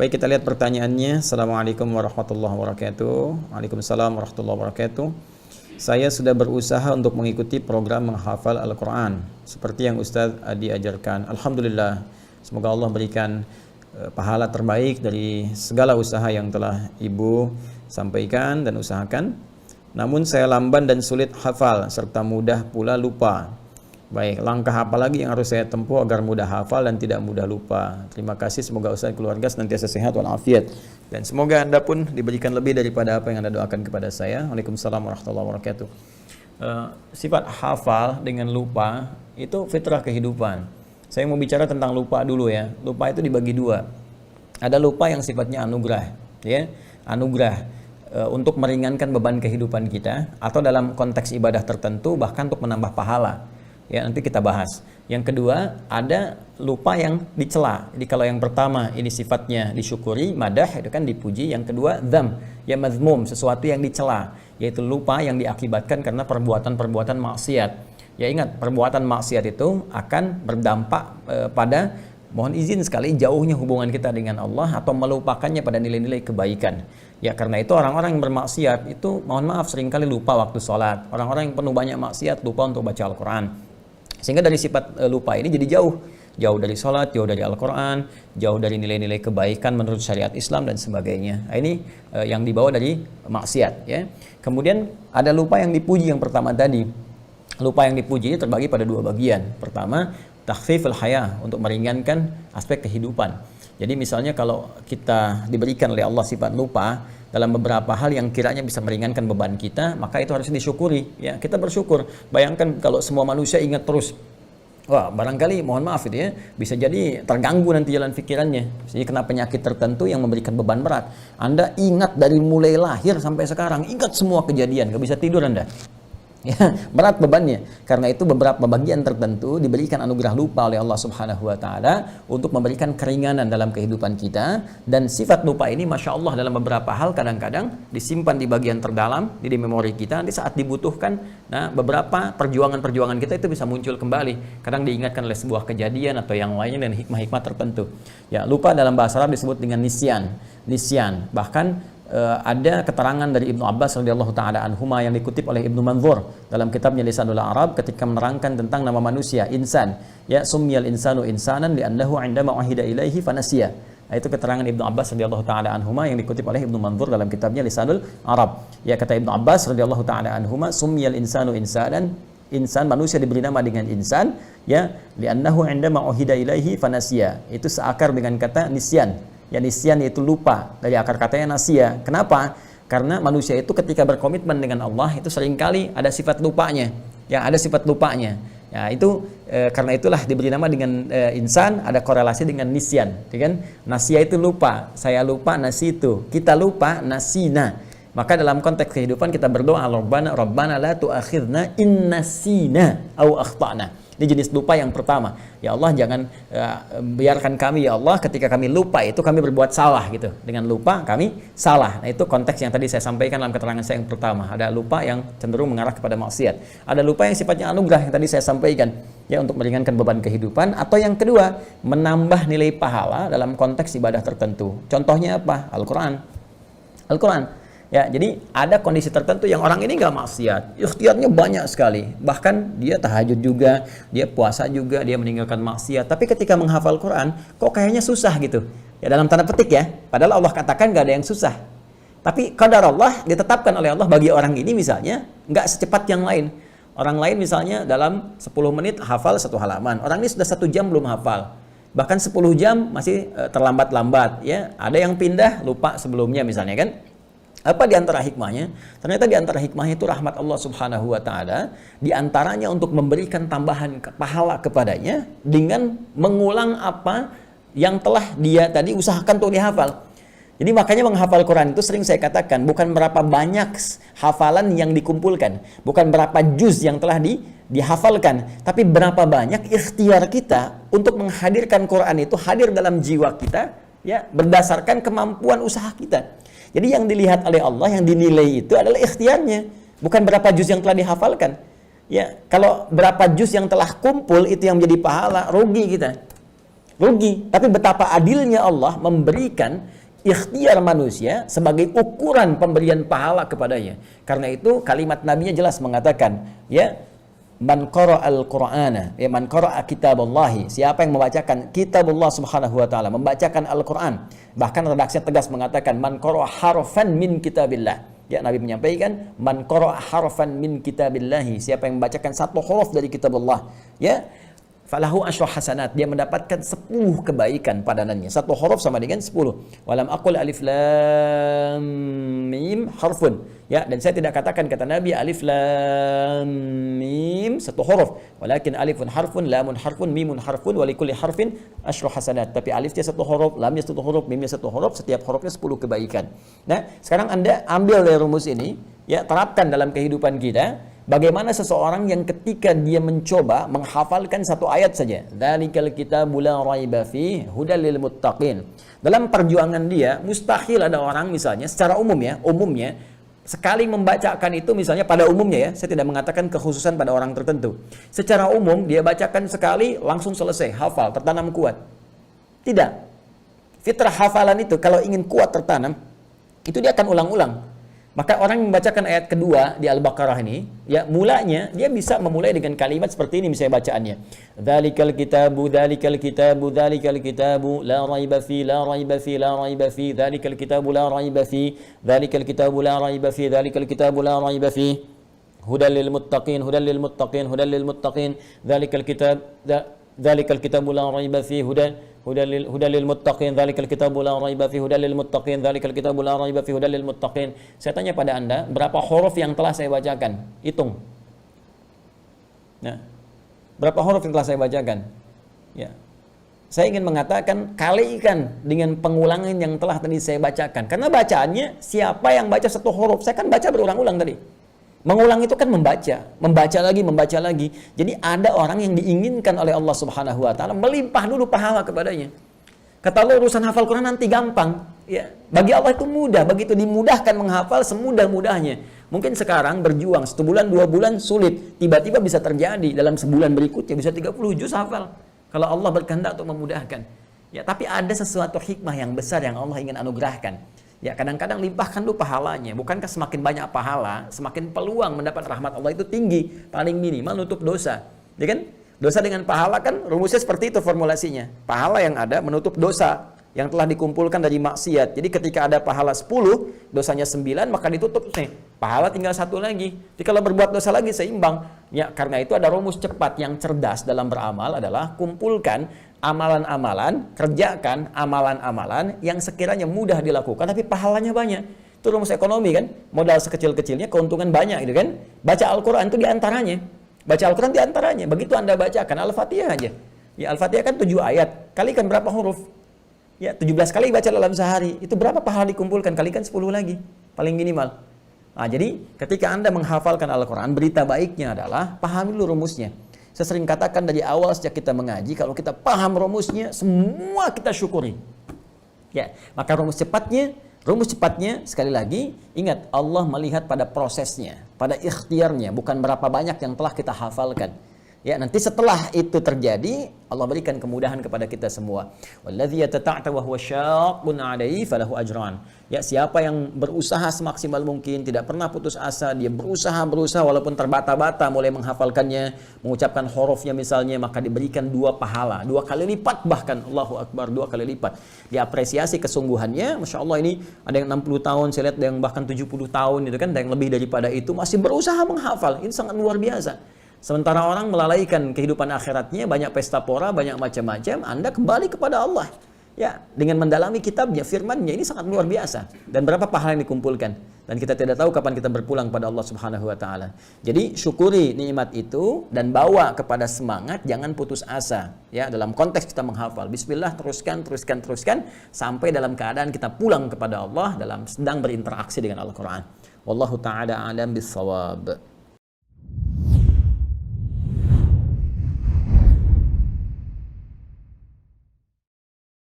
Baik, kita lihat pertanyaannya. Assalamualaikum warahmatullahi wabarakatuh. Waalaikumsalam warahmatullahi wabarakatuh. Saya sudah berusaha untuk mengikuti program menghafal Al-Quran seperti yang Ustadz Adi ajarkan. Alhamdulillah, semoga Allah berikan pahala terbaik dari segala usaha yang telah Ibu sampaikan dan usahakan. Namun saya lamban dan sulit hafal serta mudah pula lupa. Baik, langkah apa lagi yang harus saya tempuh agar mudah hafal dan tidak mudah lupa? Terima kasih, semoga Ustaz keluarga senantiasa sehat walafiat. Dan semoga Anda pun diberikan lebih daripada apa yang Anda doakan kepada saya. Waalaikumsalam warahmatullahi wabarakatuh. Sifat hafal dengan lupa itu fitrah kehidupan. Saya mau bicara tentang lupa dulu ya. Lupa itu dibagi dua. Ada lupa yang sifatnya anugerah, ya. Anugerah untuk meringankan beban kehidupan kita, atau dalam konteks ibadah tertentu bahkan untuk menambah pahala. Ya, nanti kita bahas. Yang kedua, ada lupa yang dicela. Jadi kalau yang pertama ini sifatnya disyukuri, madah, itu kan dipuji. Yang kedua, dzam, ya mazmum, sesuatu yang dicela, yaitu lupa yang diakibatkan karena perbuatan-perbuatan maksiat. Ya ingat, perbuatan maksiat itu akan berdampak pada, mohon izin sekali, jauhnya hubungan kita dengan Allah atau melupakannya pada nilai-nilai kebaikan. Ya karena itu orang-orang yang bermaksiat itu, mohon maaf, seringkali lupa waktu sholat. Orang-orang yang penuh banyak maksiat lupa untuk baca Al-Quran. Sehingga dari sifat lupa ini jadi jauh dari sholat, jauh dari Al-Quran, jauh dari nilai-nilai kebaikan menurut syariat Islam dan sebagainya. Nah, ini yang dibawa dari maksiat. Ya. Kemudian ada lupa yang dipuji yang pertama tadi. Lupa yang dipuji ini terbagi pada dua bagian. Pertama, takhfiful haya, untuk meringankan aspek kehidupan. Jadi misalnya kalau kita diberikan oleh Allah sifat lupa dalam beberapa hal yang kiranya bisa meringankan beban kita, maka itu harus disyukuri. Ya, kita bersyukur. Bayangkan kalau semua manusia ingat terus, wah barangkali, mohon maaf itu ya, bisa jadi terganggu nanti jalan pikirannya. Jadi kena penyakit tertentu yang memberikan beban berat. Anda ingat dari mulai lahir sampai sekarang, ingat semua kejadian, gak bisa tidur Anda. Ya, berat bebannya. Karena itu beberapa bagian tertentu diberikan anugerah lupa oleh Allah Subhanahu wa taala untuk memberikan keringanan dalam kehidupan kita. Dan sifat lupa ini Masya Allah dalam beberapa hal kadang-kadang disimpan di bagian terdalam di memori kita. Nanti saat dibutuhkan, nah beberapa perjuangan-perjuangan kita itu bisa muncul kembali. Kadang diingatkan oleh sebuah kejadian atau yang lainnya dan hikmah-hikmah tertentu. Ya, lupa dalam bahasa Arab disebut dengan nisyan. Bahkan ada keterangan dari Ibnu Abbas radhiyallahu taala anhuma yang dikutip oleh Ibnu Manzur dalam kitabnya Lisanul Arab ketika menerangkan tentang nama manusia insan. Ya, summiyal insanu insanan li'annahu 'indama uhida ilaihi fanasiya. Nah, itu keterangan Ibnu Abbas radhiyallahu taala anhuma yang dikutip oleh Ibnu Manzur dalam kitabnya Lisanul Arab. Ya, kata Ibnu Abbas radhiyallahu taala anhuma, summiyal insanu insanan, insan, manusia diberi nama dengan insan, ya, li'annahu 'indama uhida ilaihi fanasiya. Itu seakar dengan kata nisyan. Ya, nisyan yaitu lupa, dari akar katanya nasia. Kenapa? Karena manusia itu ketika berkomitmen dengan Allah itu seringkali ada sifat lupanya. Ya, ada sifat lupanya. Ya, itu karena itulah diberi nama dengan insan, ada korelasi dengan nisyan, ya kan? Nasia itu lupa, saya lupa, nasi itu. Kita lupa, nasina. Maka dalam konteks kehidupan kita berdoa, Rabbana la tu'akhidna in nasina au akhtana. Ini jenis lupa yang pertama. Ya Allah, jangan biarkan kami ya Allah ketika kami lupa itu kami berbuat salah gitu. Dengan lupa kami salah. Nah, itu konteks yang tadi saya sampaikan dalam keterangan saya yang pertama. Ada lupa yang cenderung mengarah kepada maksiat. Ada lupa yang sifatnya anugerah yang tadi saya sampaikan, ya, untuk meringankan beban kehidupan. Atau yang kedua, menambah nilai pahala dalam konteks ibadah tertentu. Contohnya apa? Al-Quran. Ya, jadi ada kondisi tertentu yang orang ini nggak maksiat, ikhtiarnya banyak sekali, bahkan dia tahajud juga, dia puasa juga, dia meninggalkan maksiat. Tapi ketika menghafal Quran, kok kayaknya susah gitu. Ya, dalam tanda petik ya, padahal Allah katakan nggak ada yang susah. Tapi qadar Allah ditetapkan oleh Allah bagi orang ini misalnya nggak secepat yang lain. Orang lain misalnya dalam 10 menit hafal 1 halaman, orang ini sudah 1 jam belum hafal. Bahkan 10 jam masih terlambat-lambat. Ya, ada yang pindah lupa sebelumnya misalnya kan. Apa di antara hikmahnya? Ternyata di antara hikmahnya itu rahmat Allah Subhanahu wa taala, di antaranya untuk memberikan tambahan pahala kepadanya dengan mengulang apa yang telah dia tadi usahakan untuk dihafal. Jadi makanya menghafal Quran itu sering saya katakan bukan berapa banyak hafalan yang dikumpulkan, bukan berapa juz yang telah dihafalkan, tapi berapa banyak ikhtiar kita untuk menghadirkan Quran itu hadir dalam jiwa kita, ya, berdasarkan kemampuan usaha kita. Jadi yang dilihat oleh Allah, yang dinilai itu adalah ikhtiarnya, bukan berapa juz yang telah dihafalkan. Ya, kalau berapa juz yang telah kumpul itu yang menjadi pahala, rugi kita. rugi. Tapi betapa adilnya Allah memberikan ikhtiar manusia sebagai ukuran pemberian pahala kepadanya. Karena itu kalimat nabinya jelas mengatakan, ya, man qara'al Qur'ana, ya, man qara'a kitaballahi, siapa yang membacakan kitabullah subhanahu wa ta'ala, membacakan Al-Qur'an. Bahkan redaksinya tegas mengatakan man qara'a harfan min kitabillah. Ya, Nabi menyampaikan man qara'a harfan min kitabillahi, siapa yang membacakan satu huruf dari kitabullah, ya, falahu asyru hasanat, dia mendapatkan 10 kebaikan padanannya. Satu huruf sama dengan 10. Walam aqul alif lam mim harfun. Ya, dan saya tidak katakan kata Nabi alif lam mim satu huruf, walakin alifun harfun, lamun harfun, mimun harfun, wa likulli harfin asyru hasanat. Tapi alifnya satu huruf, lamnya satu huruf, mimnya satu huruf, setiap hurufnya 10 kebaikan. Nah, sekarang Anda ambil dari rumus ini, ya, terapkan dalam kehidupan kita. Bagaimana seseorang yang ketika dia mencoba menghafalkan satu ayat saja, dzalikal kitabu la raiba fihi hudal lil muttaqin. Dalam perjuangan dia, mustahil ada orang misalnya secara umumnya sekali membacakan itu, misalnya pada umumnya, ya, saya tidak mengatakan kekhususan pada orang tertentu. Secara umum dia bacakan sekali langsung selesai, hafal, tertanam kuat. Tidak. Fitrah hafalan itu kalau ingin kuat tertanam, itu dia akan ulang-ulang. Maka orang yang membacakan ayat kedua di Al-Baqarah ini, ya, mulanya dia bisa memulai dengan kalimat seperti ini misalnya bacaannya. Dzalikal kitabu, dzalikal kitabu, dzalikal kitabu, la raiba fi, la raiba fi, la raiba fi, dzalikal kitabu la raiba fi, dzalikal kitabu la raiba fi, dzalikal kitabu la raiba fi. Hudal lil muttaqin, hudal lil muttaqin, hudal lil muttaqin, dzalikal kitab, dzalikal kitabu la raiba fi, hudal lil muttaqin, dzalikal kitabu la raiba fi, hudal lil muttaqin, dzalikal kitabu la raiba fi, hudal lil muttaqin. Saya tanya pada Anda, berapa huruf yang telah saya bacakan? Hitung. Nah, berapa huruf yang telah saya bacakan? Ya. Saya ingin mengatakan kalikan dengan pengulangan yang telah tadi saya bacakan. Karena bacaannya siapa yang baca satu huruf? Saya kan baca berulang-ulang tadi. Mengulang itu kan membaca lagi. Jadi ada orang yang diinginkan oleh Allah Subhanahu wa taala melimpah dulu pahala kepadanya. Kata Allah, urusan hafal Quran nanti gampang, ya. Bagi Allah itu mudah, begitu dimudahkan menghafal semudah-mudahnya. Mungkin sekarang berjuang 1 bulan, 2 bulan sulit, tiba-tiba bisa terjadi dalam sebulan berikutnya bisa 30 juz hafal. Kalau Allah berkehendak untuk memudahkan. Ya, tapi ada sesuatu hikmah yang besar yang Allah ingin anugerahkan. Ya, kadang-kadang limpahkan dulu pahalanya. Bukankah semakin banyak pahala, semakin peluang mendapat rahmat Allah itu tinggi, paling minimal nutup dosa. Ya kan? Dosa dengan pahala kan rumusnya seperti itu formulasinya. Pahala yang ada menutup dosa yang telah dikumpulkan dari maksiat. Jadi ketika ada pahala 10, dosanya 9, maka ditutup nih. Pahala tinggal 1 lagi. Jadi kalau berbuat dosa lagi seimbang. Ya, karena itu ada rumus cepat yang cerdas dalam beramal adalah kumpulkan amalan-amalan, kerjakan amalan-amalan yang sekiranya mudah dilakukan tapi pahalanya banyak. Itu rumus ekonomi kan, modal sekecil-kecilnya keuntungan banyak gitu kan. Baca Al-Quran itu diantaranya. Baca Al-Quran diantaranya. Begitu Anda bacakan Al-Fatihah aja. Ya, Al-Fatihah kan 7 ayat. Kalikan berapa huruf? Ya, 17 kali baca dalam sehari. Itu berapa pahala dikumpulkan? Kalikan 10 lagi. Paling minimal. Nah, jadi ketika Anda menghafalkan Al-Quran, berita baiknya adalah pahami dulu rumusnya. Saya sering katakan dari awal sejak kita mengaji, kalau kita paham rumusnya, semua kita syukuri. Ya, maka rumus cepatnya sekali lagi, ingat Allah melihat pada prosesnya, pada ikhtiarnya, bukan berapa banyak yang telah kita hafalkan. Ya, nanti setelah itu terjadi, Allah berikan kemudahan kepada kita semua. Walladzi yatata'ta wa huwa syaqqun 'alaihi falahu ajran. Ya, siapa yang berusaha semaksimal mungkin, tidak pernah putus asa, dia berusaha walaupun terbata-bata mulai menghafalkannya, mengucapkan hurufnya misalnya, maka diberikan 2 pahala, 2 kali lipat bahkan, Allahu Akbar, 2 kali lipat. Diapresiasi kesungguhannya, Masya Allah, ini ada yang 60 tahun, saya lihat ada yang bahkan 70 tahun itu kan, ada yang lebih daripada itu masih berusaha menghafal. Ini sangat luar biasa. Sementara orang melalaikan kehidupan akhiratnya, banyak pesta pora, banyak macam-macam, Anda kembali kepada Allah. Ya, dengan mendalami kitabnya, firmannya, ini sangat luar biasa. Dan berapa pahala yang dikumpulkan. Dan kita tidak tahu kapan kita berpulang pada Allah Subhanahu wa taala. Jadi syukuri nikmat itu dan bawa kepada semangat, jangan putus asa. Ya, dalam konteks kita menghafal, bismillah, teruskan sampai dalam keadaan kita pulang kepada Allah dalam sedang berinteraksi dengan Al-Qur'an. Wallahu taala a'lam bissawab.